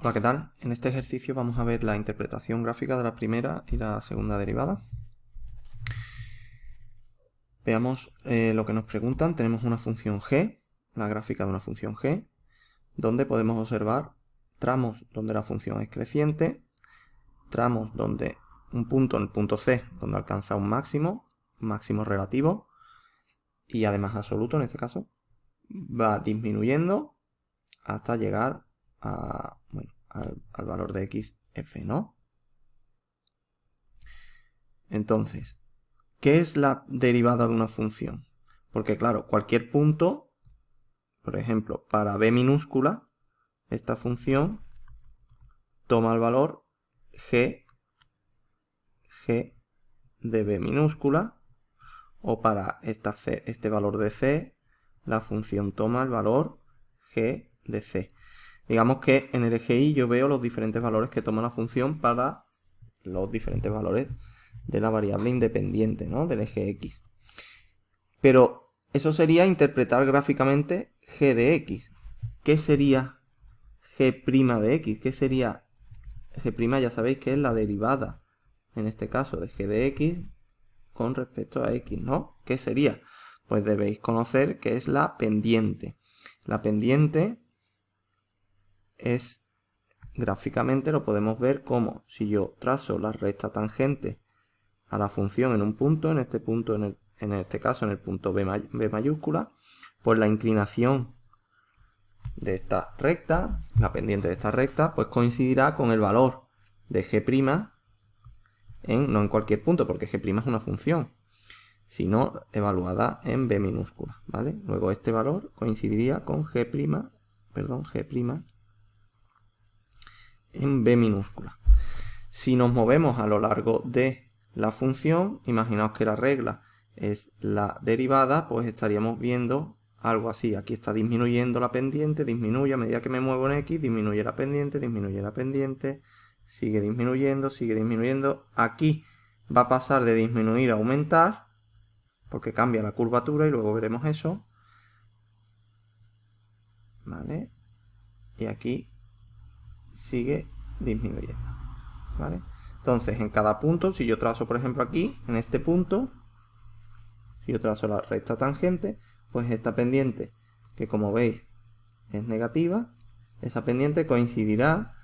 Hola, ¿qué tal? En este ejercicio vamos a ver la interpretación gráfica de la primera y la segunda derivada. Veamos lo que nos preguntan. Tenemos una función g, la gráfica de una función g, donde podemos observar tramos donde la función es creciente, tramos donde un punto en el punto C, donde alcanza un máximo relativo, y además absoluto en este caso, va disminuyendo hasta llegar al valor de x, f, ¿no? Entonces, ¿qué es la derivada de una función? Porque claro, cualquier punto, por ejemplo, para b minúscula, esta función toma el valor g de b minúscula, o para este valor de c, la función toma el valor g de c. Digamos que en el eje Y yo veo los diferentes valores que toma la función para los diferentes valores de la variable independiente, ¿no? Del eje X. Pero eso sería interpretar gráficamente g de x. ¿Qué sería g' de x? ¿Qué sería g'? Ya sabéis que es la derivada, en este caso, de g de x con respecto a x, ¿no? ¿Qué sería? Pues debéis conocer que es la pendiente. La pendiente es, gráficamente lo podemos ver como si yo trazo la recta tangente a la función en un punto, en este punto, en este caso en el punto B mayúscula, pues la inclinación de esta recta, la pendiente de esta recta, pues coincidirá con el valor de g' no en cualquier punto, porque g' es una función, sino evaluada en B minúscula, ¿vale? Luego este valor coincidiría con g' en B minúscula. Si nos movemos a lo largo de la función, imaginaos que la regla es la derivada, pues estaríamos viendo algo así. Aquí está disminuyendo la pendiente, disminuye a medida que me muevo en X, disminuye la pendiente, sigue disminuyendo. Aquí va a pasar de disminuir a aumentar, porque cambia la curvatura y luego veremos eso. ¿Vale? Y aquí sigue disminuyendo. ¿Vale? Entonces, en cada punto, si yo trazo, por ejemplo, aquí, en este punto, si yo trazo la recta tangente, pues esta pendiente, que como veis es negativa, esa pendiente coincidirá,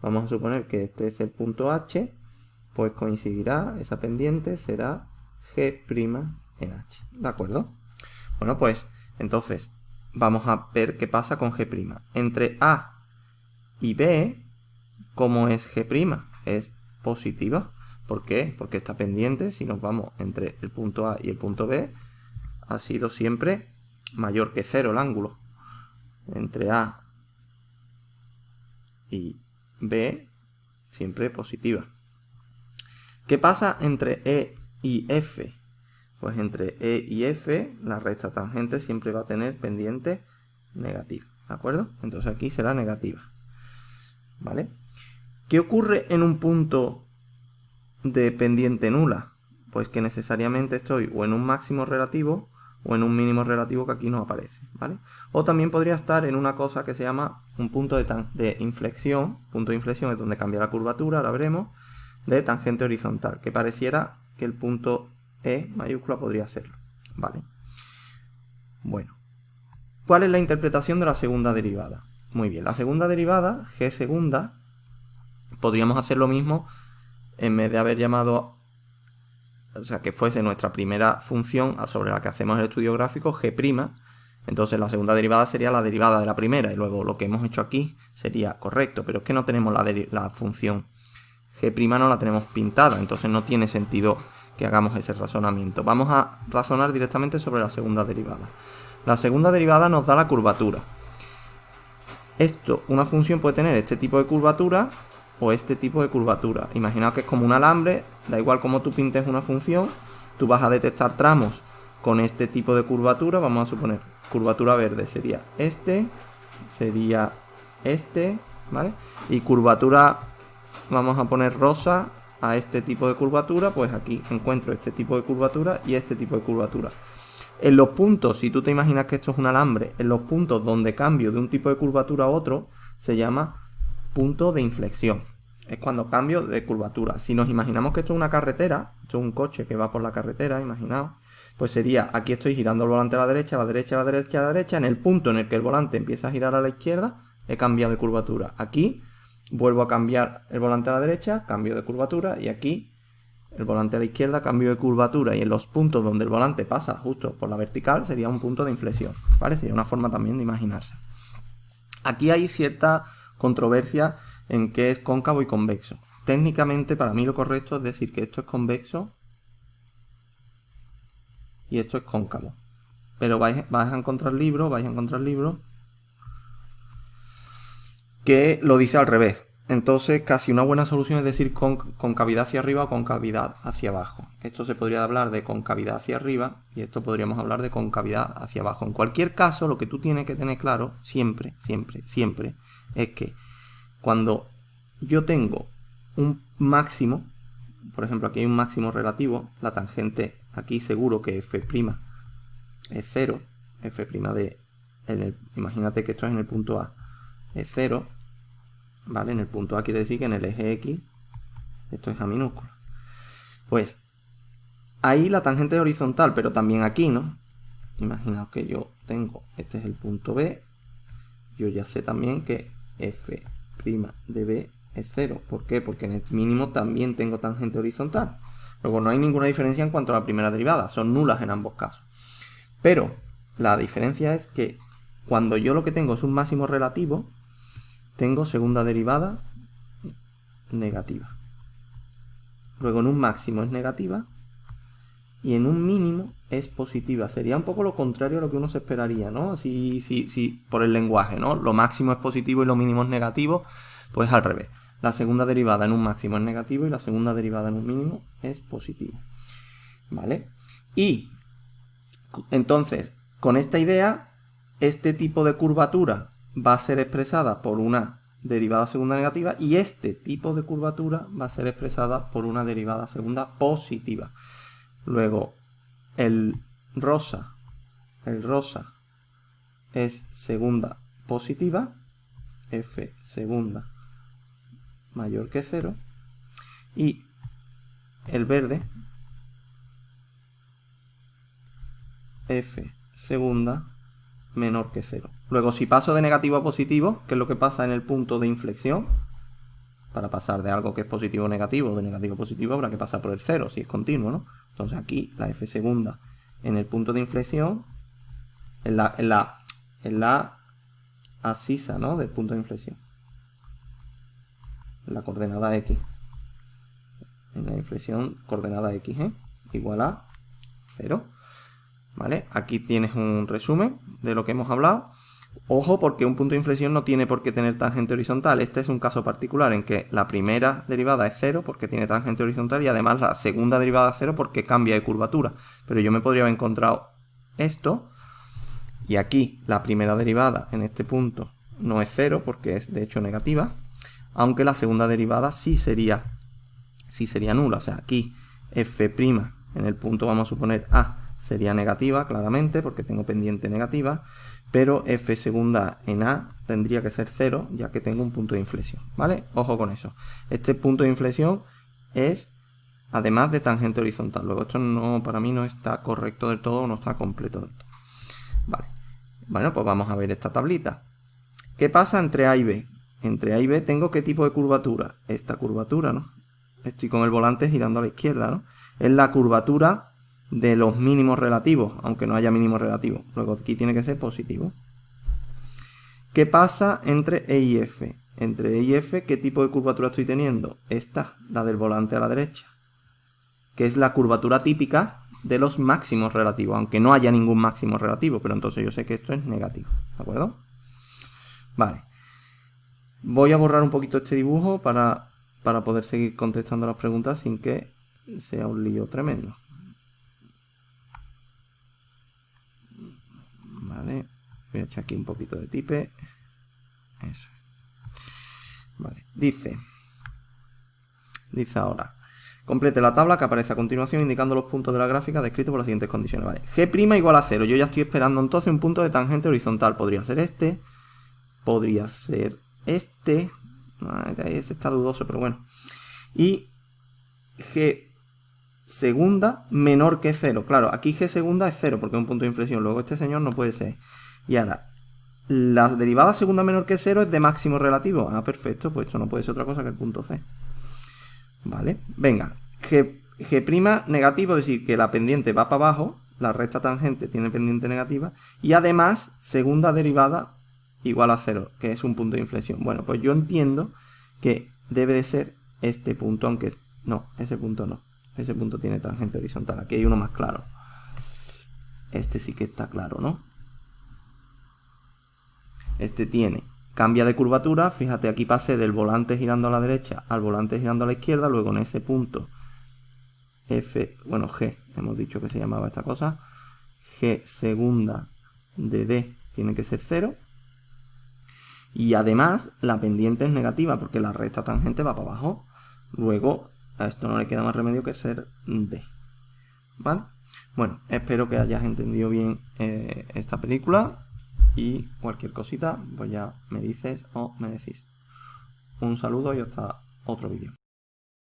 vamos a suponer que este es el punto H, pues coincidirá, esa pendiente será G' en H, ¿de acuerdo? Bueno, pues entonces vamos a ver qué pasa con G'. Entre A y B, ¿cómo es G'? Es positiva. ¿Por qué? Porque esta pendiente, si nos vamos entre el punto A y el punto B, ha sido siempre mayor que 0 el ángulo. Entre A y B, siempre positiva. ¿Qué pasa entre E y F? Pues entre E y F, la recta tangente siempre va a tener pendiente negativa, ¿de acuerdo? Entonces aquí será negativa, ¿vale? ¿Qué ocurre en un punto de pendiente nula? Pues que necesariamente estoy o en un máximo relativo o en un mínimo relativo que aquí no aparece, ¿vale? O también podría estar en una cosa que se llama un punto de inflexión. Punto de inflexión es donde cambia la curvatura, ahora veremos, de tangente horizontal, que pareciera que el punto E mayúscula podría serlo, ¿vale? Bueno, ¿cuál es la interpretación de la segunda derivada? Muy bien, la segunda derivada, g segunda, podríamos hacer lo mismo en vez de haber llamado, o sea, que fuese nuestra primera función sobre la que hacemos el estudio gráfico, g'. Entonces la segunda derivada sería la derivada de la primera, y luego lo que hemos hecho aquí sería correcto, pero es que no tenemos la función g' no la tenemos pintada, entonces no tiene sentido que hagamos ese razonamiento. Vamos a razonar directamente sobre la segunda derivada. La segunda derivada nos da la curvatura. Una función puede tener este tipo de curvatura o este tipo de curvatura. Imaginaos que es como un alambre, da igual cómo tú pintes una función, tú vas a detectar tramos con este tipo de curvatura. Vamos a suponer curvatura verde sería este, ¿vale? Y curvatura, vamos a poner rosa a este tipo de curvatura, pues aquí encuentro este tipo de curvatura y este tipo de curvatura. En los puntos, si tú te imaginas que esto es un alambre, en los puntos donde cambio de un tipo de curvatura a otro, se llama punto de inflexión. Es cuando cambio de curvatura. Si nos imaginamos que esto es una carretera, esto es un coche que va por la carretera, imaginaos, pues sería, aquí estoy girando el volante a la derecha, a la derecha, a la derecha, a la derecha. En el punto en el que el volante empieza a girar a la izquierda, he cambiado de curvatura. Aquí vuelvo a cambiar el volante a la derecha, cambio de curvatura, y aquí el volante a la izquierda, cambio de curvatura. Y en los puntos donde el volante pasa justo por la vertical sería un punto de inflexión, ¿vale? Sería una forma también de imaginarse. Aquí hay cierta controversia en qué es cóncavo y convexo. Técnicamente, para mí lo correcto es decir que esto es convexo y esto es cóncavo. Pero vais a encontrar libros, que lo dice al revés. Entonces, casi una buena solución es decir concavidad hacia arriba o concavidad hacia abajo. Esto se podría hablar de concavidad hacia arriba y esto podríamos hablar de concavidad hacia abajo. En cualquier caso, lo que tú tienes que tener claro siempre, siempre, siempre, es que cuando yo tengo un máximo, por ejemplo, aquí hay un máximo relativo, la tangente aquí seguro que f' es 0, f' imagínate que esto es en el punto A, es 0, ¿vale? En el punto A quiere decir que en el eje X esto es A minúscula. Pues ahí la tangente es horizontal, pero también aquí, ¿no? Imaginaos que yo tengo, este es el punto B, yo ya sé también que f' de B es 0. ¿Por qué? Porque en el mínimo también tengo tangente horizontal. Luego no hay ninguna diferencia en cuanto a la primera derivada, son nulas en ambos casos. Pero la diferencia es que cuando yo lo que tengo es un máximo relativo, tengo segunda derivada negativa. Luego en un máximo es negativa y en un mínimo es positiva. Sería un poco lo contrario a lo que uno se esperaría, ¿no? Si por el lenguaje, ¿no? Lo máximo es positivo y lo mínimo es negativo, pues al revés. La segunda derivada en un máximo es negativo y la segunda derivada en un mínimo es positivo, ¿vale? Y entonces, con esta idea, este tipo de curvatura va a ser expresada por una derivada segunda negativa y este tipo de curvatura va a ser expresada por una derivada segunda positiva. Luego, el rosa es segunda positiva, f segunda mayor que 0, y el verde, f segunda menor que 0. Luego, si paso de negativo a positivo, ¿qué es lo que pasa en el punto de inflexión? Para pasar de algo que es positivo a negativo, de negativo a positivo, habrá que pasar por el 0, si es continuo, ¿no? Entonces aquí la f segunda en el punto de inflexión, en la abscisa, ¿no? Del punto de inflexión, en la coordenada x, en la inflexión coordenada x, igual a 0. ¿Vale? Aquí tienes un resumen de lo que hemos hablado. Ojo, porque un punto de inflexión no tiene por qué tener tangente horizontal. Este es un caso particular en que la primera derivada es 0 porque tiene tangente horizontal y además la segunda derivada es 0 porque cambia de curvatura. Pero yo me podría haber encontrado esto y aquí la primera derivada en este punto no es 0 porque es de hecho negativa, aunque la segunda derivada sí sería nula. O sea, aquí f' en el punto, vamos a suponer A, sería negativa, claramente, porque tengo pendiente negativa, pero f segunda en A tendría que ser 0, ya que tengo un punto de inflexión, ¿vale? Ojo con eso. Este punto de inflexión es, además de tangente horizontal. Luego esto no, para mí no está correcto del todo, no está completo del todo. Vale. Bueno, pues vamos a ver esta tablita. ¿Qué pasa entre A y B? Entre A y B tengo ¿qué tipo de curvatura? Esta curvatura, ¿no? Estoy con el volante girando a la izquierda, ¿no? Es la curvatura de los mínimos relativos, aunque no haya mínimos relativos. Luego aquí tiene que ser positivo. ¿Qué pasa entre E y F? Entre E y F, ¿qué tipo de curvatura estoy teniendo? Esta, la del volante a la derecha, que es la curvatura típica de los máximos relativos, aunque no haya ningún máximo relativo, pero entonces yo sé que esto es negativo, ¿de acuerdo? Vale. Voy a borrar un poquito este dibujo para poder seguir contestando las preguntas sin que sea un lío tremendo. Vale, voy a echar aquí un poquito de tipe. Eso. Vale, dice ahora, complete la tabla que aparece a continuación indicando los puntos de la gráfica descritos por las siguientes condiciones. Vale, G' igual a 0. Yo ya estoy esperando entonces un punto de tangente horizontal. Podría ser este, podría ser este, Ese está dudoso, pero bueno. Y G segunda menor que 0. Claro, aquí G segunda es 0 porque es un punto de inflexión. Luego este señor no puede ser. Y ahora, la derivada segunda menor que 0 es de máximo relativo. Ah, perfecto, pues esto no puede ser otra cosa que el punto C. Vale, venga. G' negativo, es decir, que la pendiente va para abajo, la recta tangente tiene pendiente negativa, y además segunda derivada igual a 0, que es un punto de inflexión. Bueno, pues yo entiendo que debe de ser este punto, aunque no, ese punto no. Ese punto tiene tangente horizontal. Aquí hay uno más claro. Este sí que está claro, ¿no? Este tiene, cambia de curvatura. Fíjate, aquí pasé del volante girando a la derecha al volante girando a la izquierda. Luego en ese punto F, bueno, G, hemos dicho que se llamaba esta cosa. G segunda de D tiene que ser 0. Y además la pendiente es negativa porque la recta tangente va para abajo. Luego a esto no le queda más remedio que ser D. ¿Vale? Bueno, espero que hayas entendido bien esta película. Y cualquier cosita, pues ya me dices o me decís. Un saludo y hasta otro vídeo.